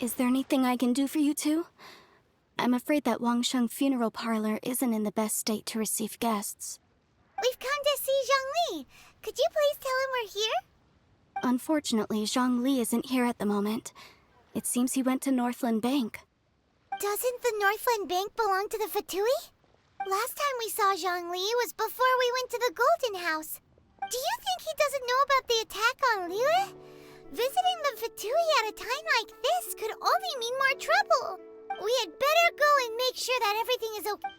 Is there anything I can do for you two? I'm afraid that Wangsheng Funeral Parlor isn't in the best state to receive guests. We've come to see Zhongli. Could you please tell him we're here? Unfortunately, Zhongli isn't here at the moment. It seems he went to Northland Bank. Doesn't the Northland Bank belong to the Fatui? Last time we saw Zhongli was before we went to the Golden House. Do you think he doesn't know about the attack on Liyue? Visiting the Fatui at a time like this could only mean more trouble. We had better go and make sure that everything is okay.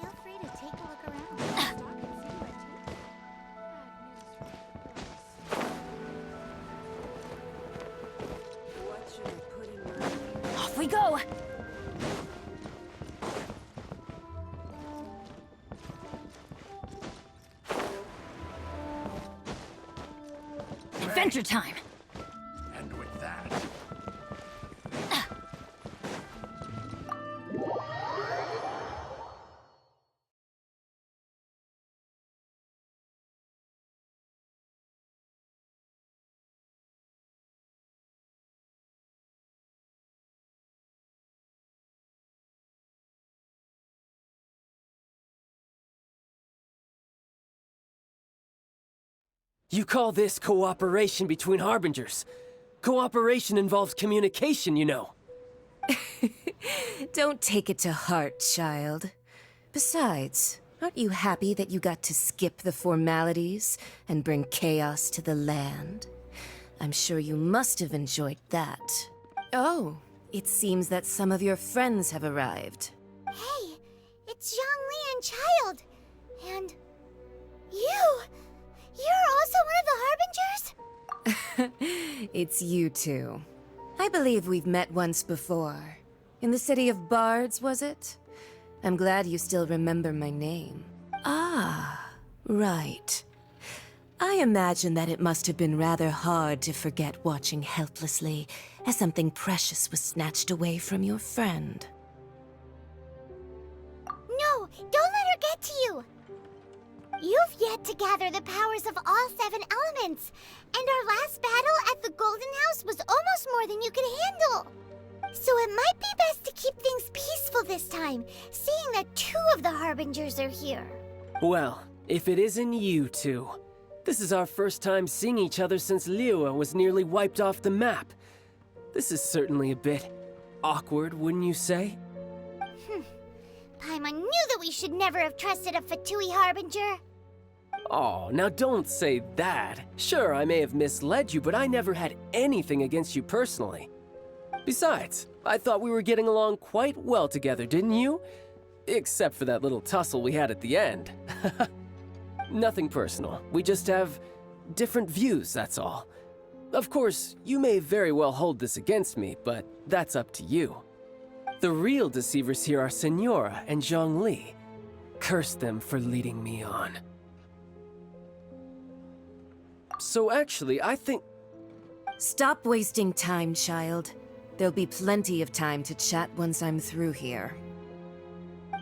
Feel free to take a look around. Off we go! Adventure time! And with that, You call this cooperation between Harbingers? Cooperation involves communication, you know. Don't take it to heart, child. Besides, aren't you happy that you got to skip the formalities and bring chaos to the land? I'm sure you must have enjoyed that. Oh, it seems that some of your friends have arrived. Hey, it's Zhongli and Child. And you! You're also one of the Harbingers? It's you two. I believe we've met once before. In the city of Bards, was it? I'm glad you still remember my name. Ah, right. I imagine that it must have been rather hard to forget watching helplessly as something precious was snatched away from your friend. No, don't let her get to you! You've yet to gather the powers of all 7 elements, and our last battle at the Golden House was almost more than you could handle. So it might be best to keep things peaceful this time, seeing that 2 of the Harbingers are here. Well, if it isn't you two. This is our first time seeing each other since Liyue was nearly wiped off the map. This is certainly a bit awkward, wouldn't you say? Paimon knew that we should never have trusted a Fatui Harbinger. Oh, now don't say that. Sure, I may have misled you, but I never had anything against you personally. Besides, I thought we were getting along quite well together, didn't you? Except for that little tussle we had at the end. Nothing personal. We just have different views, that's all. Of course, you may very well hold this against me, but that's up to you. The real deceivers here are Senora and Zhongli. Curse them for leading me on. So actually, I think... Stop wasting time, child. There'll be plenty of time to chat once I'm through here.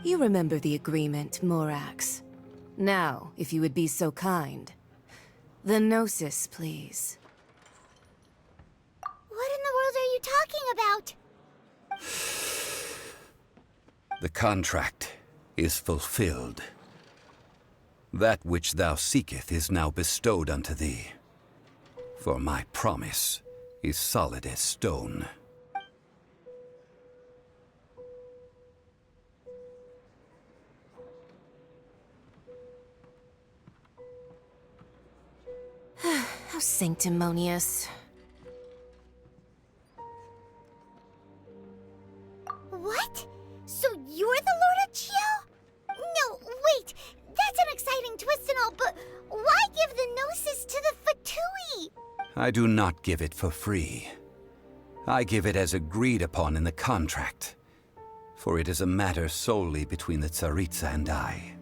You remember the agreement, Morax. Now, if you would be so kind. The Gnosis, please. What in the world are you talking about? the contract is fulfilled. That which thou seeketh is now bestowed unto thee. For my promise is solid as stone. How sanctimonious. What? So you're the Lord of Chiao? No, wait! That's an exciting twist and all, but why give the Gnosis to the Fatui? I do not give it for free. I give it as agreed upon in the contract, for it is a matter solely between the Tsaritsa and I.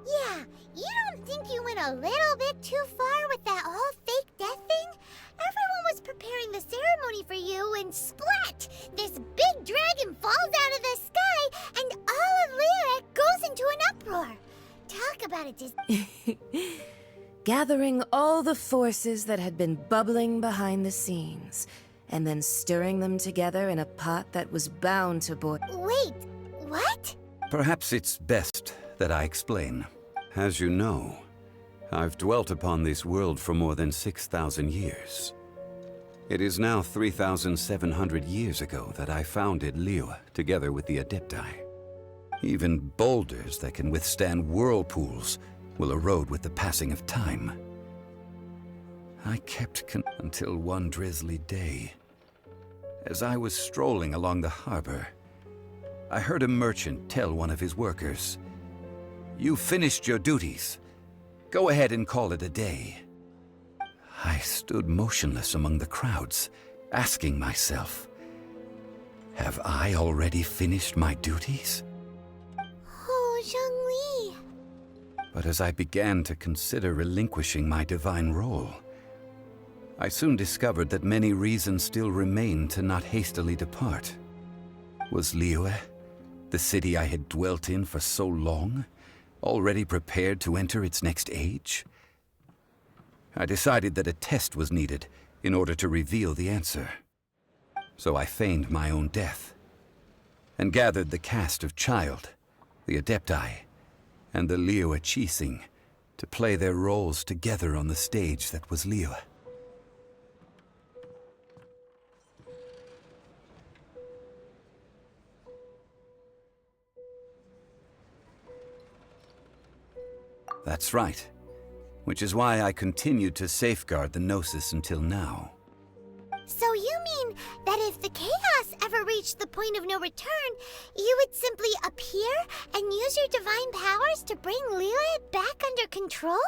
Yeah, you don't think you went a little bit too far with that whole fake death thing? Everyone was preparing the ceremony for you, and splat! This big dragon falls out of the sky, and all of Lyric goes into an uproar. Talk about a Gathering all the forces that had been bubbling behind the scenes, and then stirring them together in a pot that was bound to boil. Wait, what? Perhaps it's best that I explain. As you know, I've dwelt upon this world for more than 6,000 years. It is now 3,700 years ago that I founded Liyue together with the Adepti. Even boulders that can withstand whirlpools will erode with the passing of time. I kept until one drizzly day. As I was strolling along the harbor, I heard a merchant tell one of his workers, "You finished your duties. Go ahead and call it a day." I stood motionless among the crowds, asking myself, have I already finished my duties? Oh, Zhongli. But as I began to consider relinquishing my divine role, I soon discovered that many reasons still remained to not hastily depart. Was Liyue, the city I had dwelt in for so long, already prepared to enter its next age? I decided that a test was needed in order to reveal the answer. So I feigned my own death, and gathered the cast of Childe, the Adepti, and the Liyue Qixing to play their roles together on the stage that was Liyue. That's right. Which is why I continued to safeguard the Gnosis until now. So you mean that if the chaos ever reached the point of no return, you would simply appear and use your divine powers to bring Liyue back under control?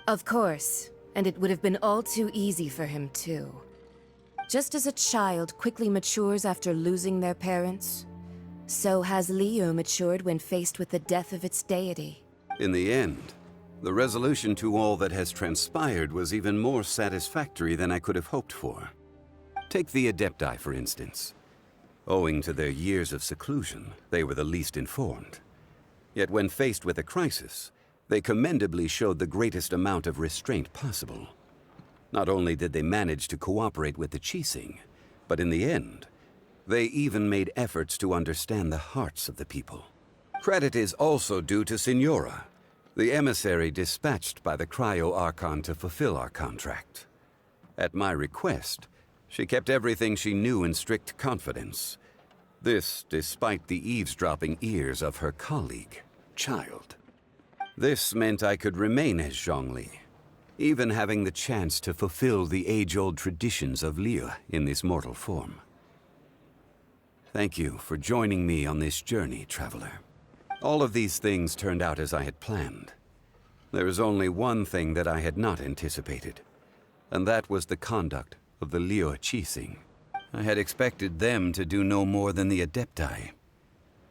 Of course, and it would have been all too easy for him too. Just as a child quickly matures after losing their parents, so has Liyue matured when faced with the death of its deity. In the end, the resolution to all that has transpired was even more satisfactory than I could have hoped for. Take the Adepti, for instance. Owing to their years of seclusion, they were the least informed. Yet when faced with a crisis, they commendably showed the greatest amount of restraint possible. Not only did they manage to cooperate with the Qixing, but in the end, they even made efforts to understand the hearts of the people. Credit is also due to Signora, the emissary dispatched by the Cryo Archon to fulfill our contract. At my request, she kept everything she knew in strict confidence. This despite the eavesdropping ears of her colleague, Childe. This meant I could remain as Zhongli, even having the chance to fulfill the age-old traditions of Liyue in this mortal form. Thank you for joining me on this journey, traveler. All of these things turned out as I had planned. There is only one thing that I had not anticipated, and that was the conduct of the Liyue Qixing. I had expected them to do no more than the Adepti,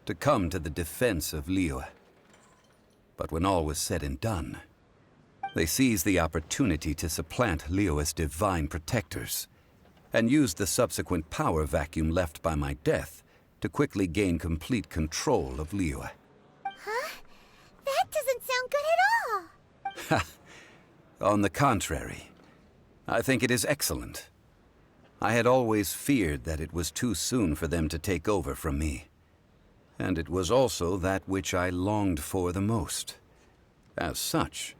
to come to the defense of Liyue. But when all was said and done, they seized the opportunity to supplant Liyue as divine protectors, and used the subsequent power vacuum left by my death to quickly gain complete control of Liyue. Huh? That doesn't sound good at all. On the contrary, I think it is excellent. I had always feared that it was too soon for them to take over from me. And it was also that which I longed for the most. As such,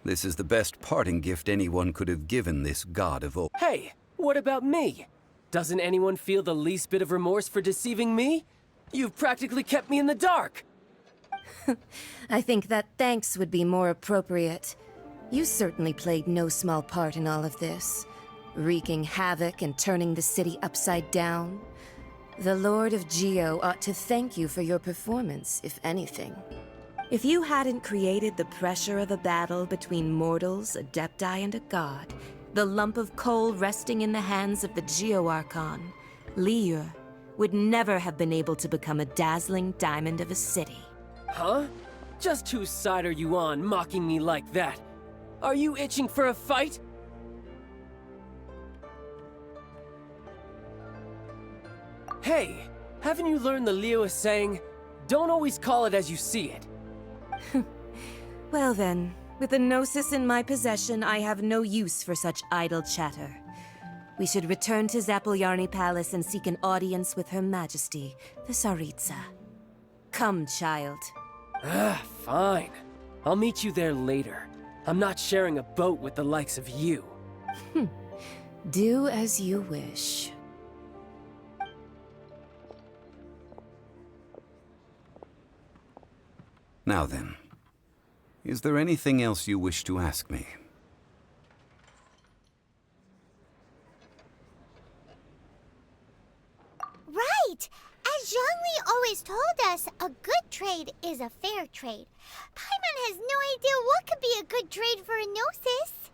this is the best parting gift anyone could have given this god of old. Hey, what about me? Doesn't anyone feel the least bit of remorse for deceiving me? You've practically kept me in the dark. I think that thanks would be more appropriate. You certainly played no small part in all of this, wreaking havoc and turning the city upside down. The Lord of Geo ought to thank you for your performance, if anything. If you hadn't created the pressure of a battle between mortals, Adepti, and a god, the lump of coal resting in the hands of the Geo-Archon, Liyue would never have been able to become a dazzling diamond of a city. Huh? Just whose side are you on, mocking me like that? Are you itching for a fight? Hey, haven't you learned the Liyue saying, don't always call it as you see it? Well then, with the Gnosis in my possession, I have no use for such idle chatter. We should return to Zapoljarny Palace and seek an audience with Her Majesty, the Tsaritsa. Come, child. Fine. I'll meet you there later. I'm not sharing a boat with the likes of you. Do as you wish. Now then, is there anything else you wish to ask me? Right! As Zhongli always told us, a good trade is a fair trade. Paimon has no idea what could be a good trade for a Gnosis.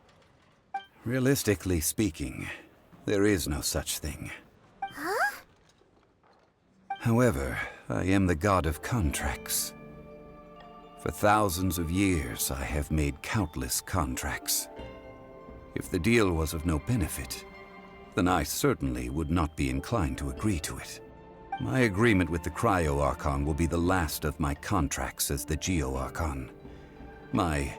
Realistically speaking, there is no such thing. Huh? However, I am the god of contracts. For thousands of years, I have made countless contracts. If the deal was of no benefit, then I certainly would not be inclined to agree to it. My agreement with the Cryo-Archon will be the last of my contracts as the Geo-Archon. My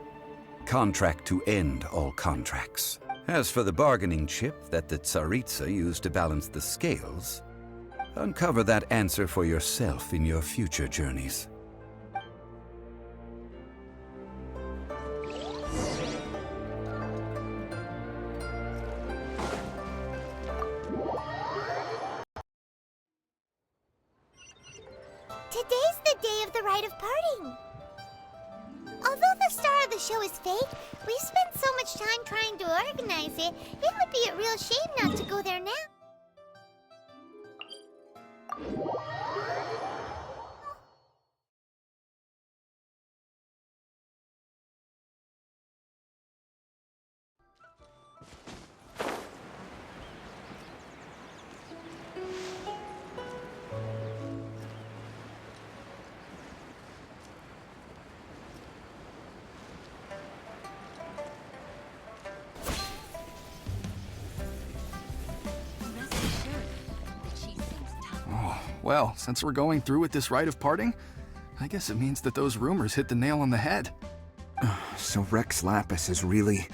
contract to end all contracts. As for the bargaining chip that the Tsaritsa used to balance the scales, uncover that answer for yourself in your future journeys. Today's the day of the rite of parting. Although the star of the show is fake, we spent so much time trying to organize it, it would be a real shame not to go there now. Well, since we're going through with this rite of parting, I guess it means that those rumors hit the nail on the head. So Rex Lapis is really...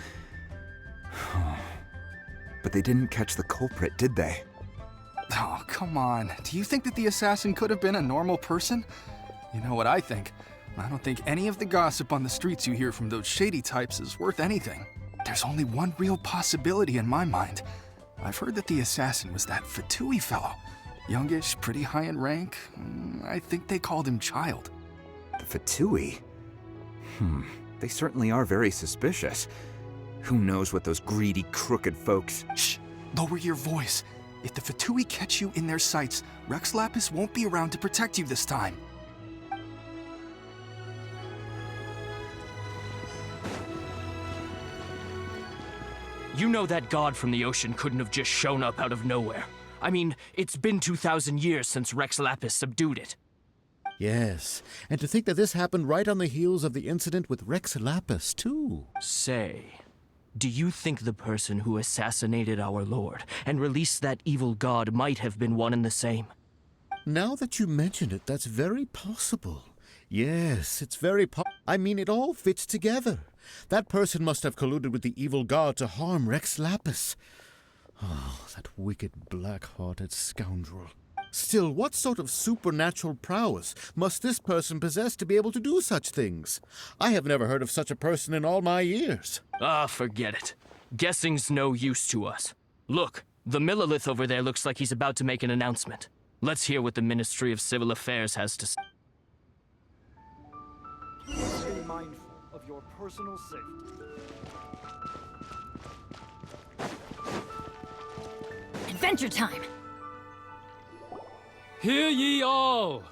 But they didn't catch the culprit, did they? Oh, come on. Do you think that the assassin could have been a normal person? You know what I think? I don't think any of the gossip on the streets you hear from those shady types is worth anything. There's only one real possibility in my mind. I've heard that the assassin was that Fatui fellow. Youngish, pretty high in rank. I think they called him Child. The Fatui? They certainly are very suspicious. Who knows what those greedy, crooked folks... Shh! Lower your voice. If the Fatui catch you in their sights, Rex Lapis won't be around to protect you this time. You know that god from the ocean couldn't have just shown up out of nowhere. I mean, it's been 2,000 years since Rex Lapis subdued it. Yes, and to think that this happened right on the heels of the incident with Rex Lapis, too. Say, do you think the person who assassinated our lord and released that evil god might have been one and the same? Now that you mention it, that's very possible. Yes, it's very I mean, it all fits together. That person must have colluded with the evil god to harm Rex Lapis. Oh, that wicked, black-hearted scoundrel. Still, what sort of supernatural prowess must this person possess to be able to do such things? I have never heard of such a person in all my years. Ah, forget it. Guessing's no use to us. Look, the Millelith over there looks like he's about to make an announcement. Let's hear what the Ministry of Civil Affairs has to say. Stay mindful of your personal safety. Adventure time! Hear ye all!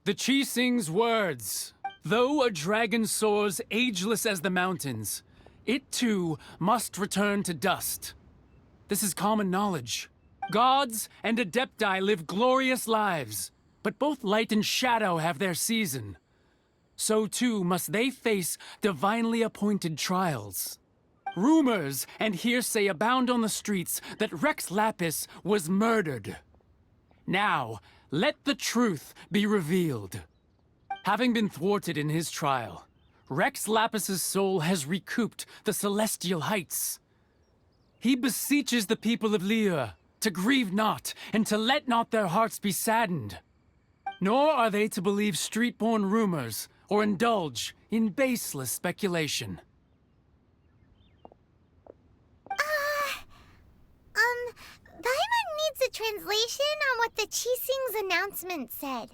The Qixing's words. Though a dragon soars ageless as the mountains, it too must return to dust. This is common knowledge. Gods and Adepti live glorious lives, but both light and shadow have their season. So too must they face divinely appointed trials. Rumors and hearsay abound on the streets that Rex Lapis was murdered. Now, let the truth be revealed. Having been thwarted in his trial, Rex Lapis's soul has recouped the celestial heights. He beseeches the people of Liyue to grieve not and to let not their hearts be saddened. Nor are they to believe street-born rumors or indulge in baseless speculation. Paimon needs a translation on what the Qixing's announcement said.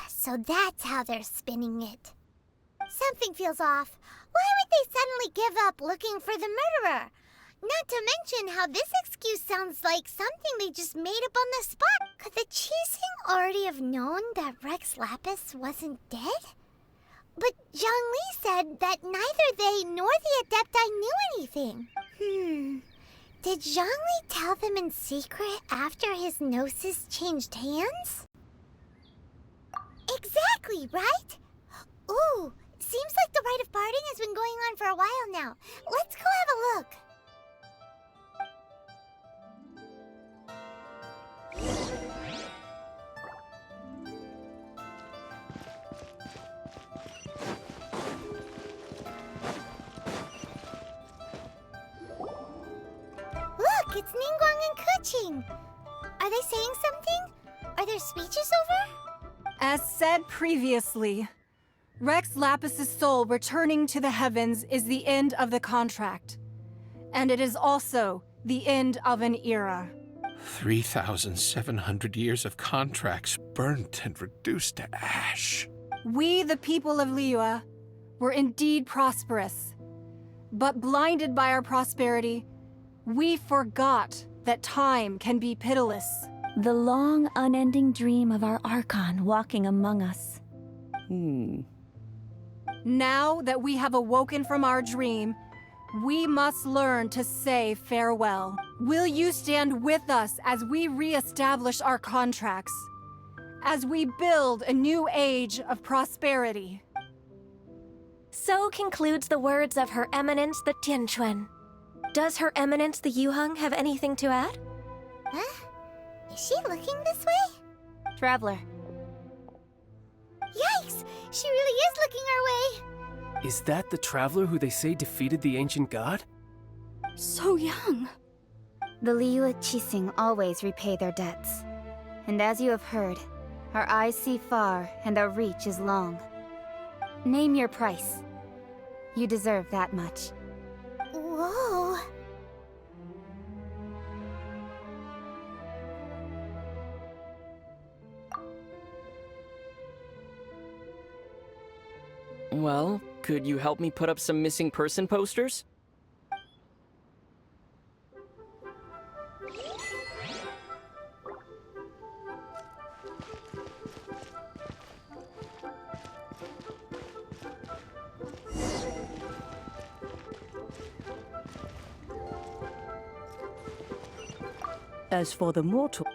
So that's how they're spinning it. Something feels off. Why would they suddenly give up looking for the murderer? Not to mention how this excuse sounds like something they just made up on the spot. Could the Qixing already have known that Rex Lapis wasn't dead? But Zhongli said that neither they nor the Adepti knew anything. Did Zhongli tell them in secret after his gnosis changed hands? Exactly, right? Ooh, seems like the rite of parting has been going on for a while now. Let's go have a look. Look, it's Ningguang and Keqing. Are they saying something? Are their speeches over? As said previously, Rex Lapis's soul returning to the heavens is the end of the contract. And it is also the end of an era. 3,700 years of contracts burnt and reduced to ash. We, the people of Liyue, were indeed prosperous. But blinded by our prosperity, we forgot that time can be pitiless. The long, unending dream of our Archon walking among us. Now that we have awoken from our dream, we must learn to say farewell. Will you stand with us as we re-establish our contracts? As we build a new age of prosperity? So concludes the words of Her Eminence the Tianquan. Does Her Eminence the Yuheng have anything to add? Huh? Is she looking this way? Traveler. Yikes! She really is looking our way! Is that the traveler who they say defeated the ancient god? So young. The Liyue Qixing always repay their debts. And as you have heard, our eyes see far and our reach is long. Name your price. You deserve that much. Whoa. Well, could you help me put up some missing person posters? As for the mortal...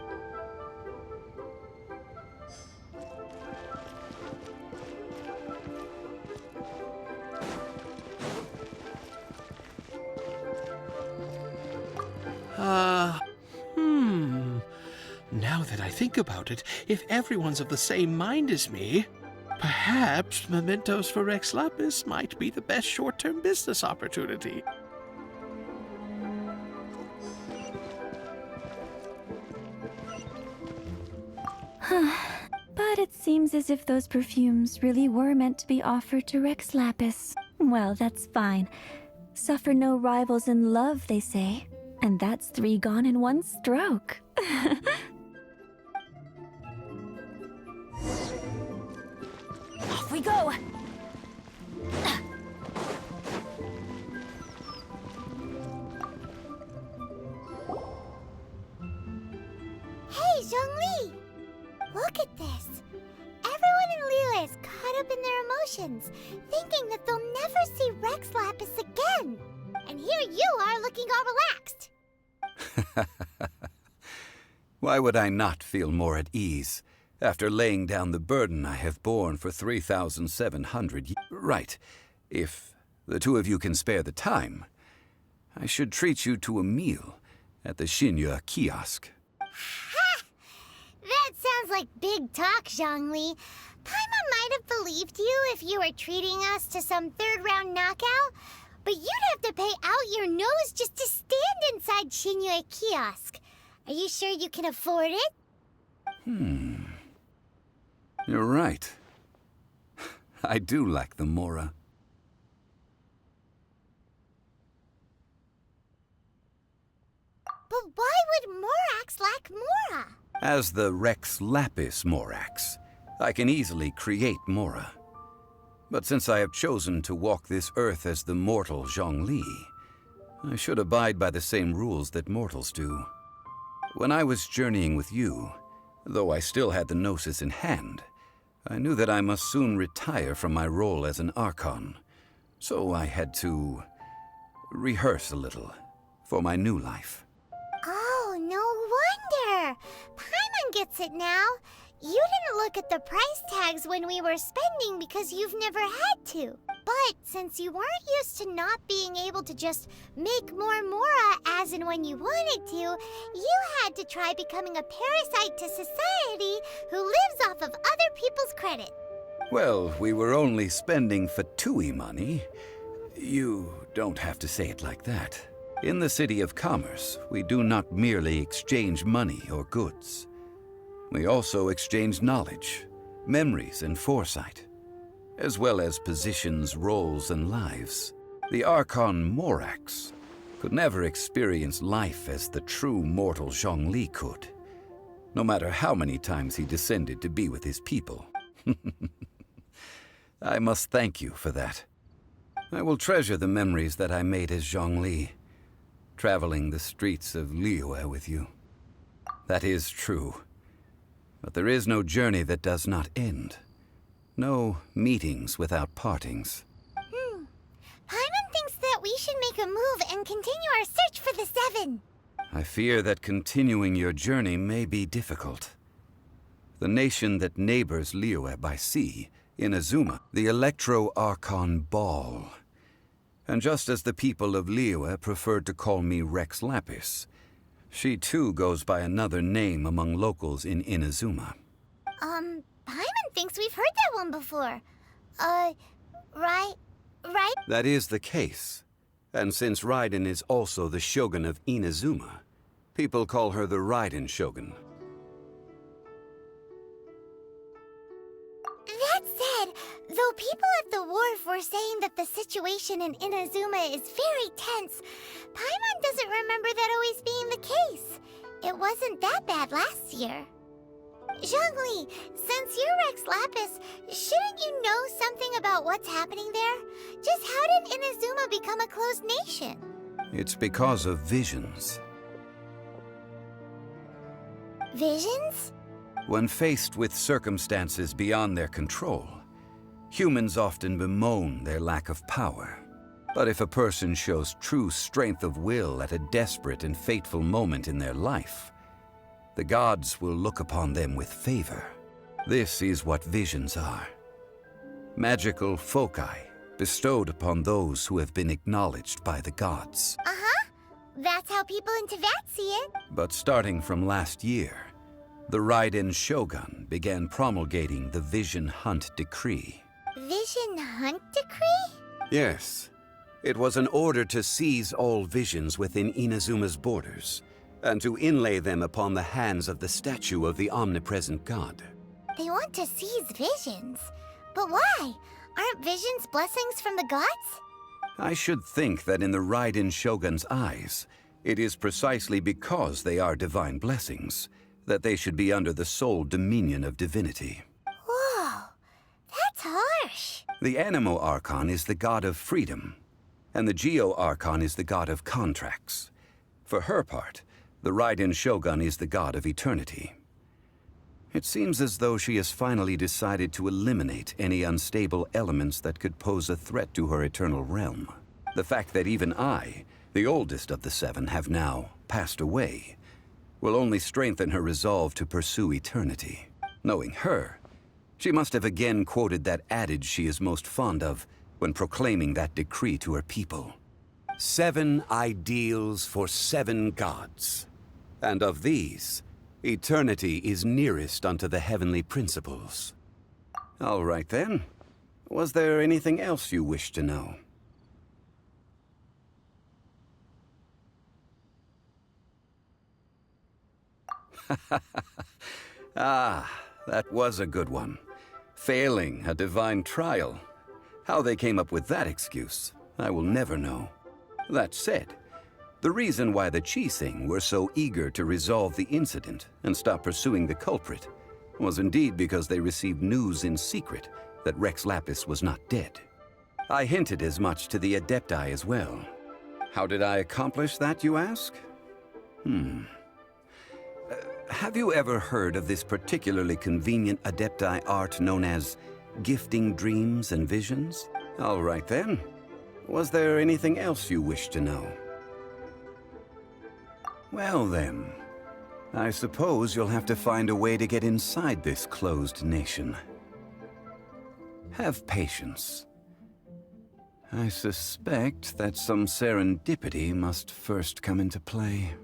Now that I think about it, if everyone's of the same mind as me, perhaps mementos for Rex Lapis might be the best short-term business opportunity. But it seems as if those perfumes really were meant to be offered to Rex Lapis. Well, that's fine. Suffer no rivals in love, they say. And that's 3 gone in 1 stroke. Off we go! Hey, Zhongli! Look at this! Everyone and Liyue is caught up in their emotions, thinking that they'll never see Rex Lapis again. And here you are looking all relaxed. Why would I not feel more at ease after laying down the burden I have borne for 3,700 years? Right. If the two of you can spare the time, I should treat you to a meal at the Xinye kiosk. Ha! That sounds like big talk, Zhongli. Paimon might have believed you if you were treating us to some third-round knockout, but you'd have to pay out your nose just to stand inside Xinye kiosk. Are you sure you can afford it? You're right. I do like the Mora. But why would Morax lack Mora? As the Rex Lapis Morax, I can easily create Mora. But since I have chosen to walk this earth as the mortal Zhongli, I should abide by the same rules that mortals do. When I was journeying with you, though I still had the Gnosis in hand, I knew that I must soon retire from my role as an Archon. So I had to rehearse a little for my new life. Oh, no wonder! Paimon gets it now. You didn't look at the price tags when we were spending because you've never had to. But since you weren't used to not being able to just make more Mora as and when you wanted to, you had to try becoming a parasite to society who lives off of other people's credit. Well, we were only spending Fatui money. You don't have to say it like that. In the City of Commerce, we do not merely exchange money or goods. We also exchange knowledge, memories, and foresight, as well as positions, roles, and lives. The Archon Morax could never experience life as the true mortal Zhongli could, no matter how many times he descended to be with his people. I must thank you for that. I will treasure the memories that I made as Zhongli, traveling the streets of Liyue with you. That is true. But there is no journey that does not end. No meetings without partings. Paimon thinks that we should make a move and continue our search for the Seven. I fear that continuing your journey may be difficult. The nation that neighbors Liyue by sea, Inazuma, the Electro-Archon Ball. And just as the people of Liyue preferred to call me Rex Lapis, she too goes by another name among locals in Inazuma. Paimon thinks we've heard that one before. Right? That is the case. And since Raiden is also the Shogun of Inazuma, people call her the Raiden Shogun. That said, though people at the wharf were saying that the situation in Inazuma is very tense, Paimon doesn't remember that always being the case. It wasn't that bad last year. Zhongli, since you're Rex Lapis, shouldn't you know something about what's happening there? Just how did Inazuma become a closed nation? It's because of visions. Visions? When faced with circumstances beyond their control, humans often bemoan their lack of power. But if a person shows true strength of will at a desperate and fateful moment in their life, the gods will look upon them with favor. This is what visions are. Magical foci bestowed upon those who have been acknowledged by the gods. That's how people in Teyvat see it. But starting from last year, the Raiden Shogun began promulgating the Vision Hunt Decree. Vision Hunt Decree? Yes. It was an order to seize all visions within Inazuma's borders, and to inlay them upon the hands of the statue of the omnipresent god. They want to seize visions. But why? Aren't visions blessings from the gods? I should think that in the Raiden Shogun's eyes, it is precisely because they are divine blessings that they should be under the sole dominion of divinity. Whoa, that's harsh. The Anemo Archon is the god of freedom, and the Geo Archon is the god of contracts. For her part, the Raiden Shogun is the god of eternity. It seems as though she has finally decided to eliminate any unstable elements that could pose a threat to her eternal realm. The fact that even I, the oldest of the seven, have now passed away will only strengthen her resolve to pursue eternity. Knowing her, she must have again quoted that adage she is most fond of when proclaiming that decree to her people. 7 ideals for 7 gods. And of these, eternity is nearest unto the heavenly principles. All right then. Was there anything else you wish to know? Ah, that was a good one. Failing a divine trial. How they came up with that excuse, I will never know. That said, the reason why the Qixing were so eager to resolve the incident and stop pursuing the culprit was indeed because they received news in secret that Rex Lapis was not dead. I hinted as much to the Adepti as well. How did I accomplish that, you ask? Have you ever heard of this particularly convenient Adepti art known as gifting dreams and visions? All right then. Was there anything else you wish to know? Well then, I suppose you'll have to find a way to get inside this closed nation. Have patience. I suspect that some serendipity must first come into play.